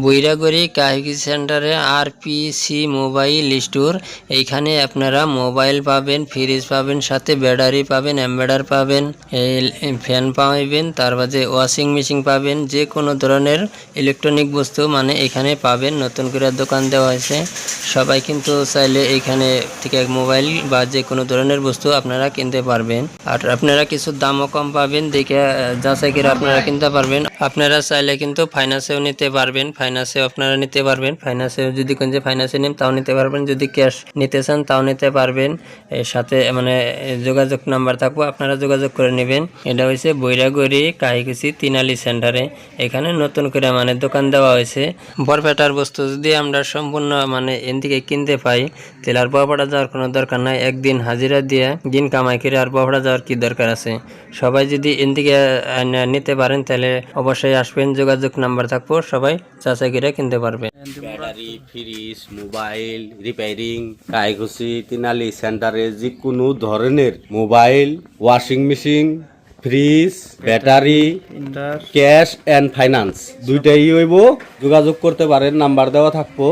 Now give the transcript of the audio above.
বৈরাগড়ি কাহিকি সেন্টারে RPC mobile store. এইখানে আপনারা মোবাইল পাবেন, ফ্রিজ পাবেন, সাথে ব্যাটারি পাবেন, এমবেডার পাবেন, ফ্যান পাবেন, তার বাদে ওয়াশিং মেশিন পাবেন। যে কোনো ধরনের ইলেকট্রনিক বস্তু মানে এখানে পাবেন। নতুন করে দোকান দেওয়া হয়েছে। সবাই কিন্তু চাইলে এইখানে থেকে মোবাইল বা যে কোনো ধরনের বস্তু আপনারা কিনতে পারবেন। আর আপনারা কিছু দামও কম পাবেন, দেখে যাচাই করে আপনারা কিনতে পারবেন। আপনারা চাইলে কিন্তু ফাইন্যান্সেও নিতে পারবেন, ফাইন্যান্সেও আপনারা নিতে পারবেন। ফাইন্যান্সেও যদি কোন যে ফাইন্যান্সে নেন তাও নিতে পারবেন, যদি ক্যাশ নিতে চান তাও নিতে পারবেন। এর সাথে মানে যোগাযোগ নাম্বার থাকবো, আপনারা যোগাযোগ করে নেবেন। এটা হয়েছে বৈরাগড়ি কাহিকুচি তিনালি সেন্টারে। এখানে নতুন করে মানে দোকান দেওয়া হয়েছে। বরপেটার বস্তু যদি আমরা সম্পূর্ণ মানে এন থেকে কিনতে পাই তাহলে আর বরপেটা যাওয়ার কোনো দরকার নাই। একদিন হাজিরা দিয়ে দিন কামাই করে আর বরপেটা যাওয়ার কি দরকার আছে। সবাই যদি এন থেকে নিতে পারেন তাহলে অবশ্যই আসবেন, যোগাযোগ নাম্বার থাকবো, সবাই যাচাই করে কিনতে পারবে। Battery, fridge, mobile repairing Kahikuchi Tiniali সেন্টারে যে কোনো ধরনের mobile, washing machine, fridge, battery, cash and finance দুইটাই হইব। যোগাযোগ করতে পারেন, নাম্বার দেওয়া থাকবো।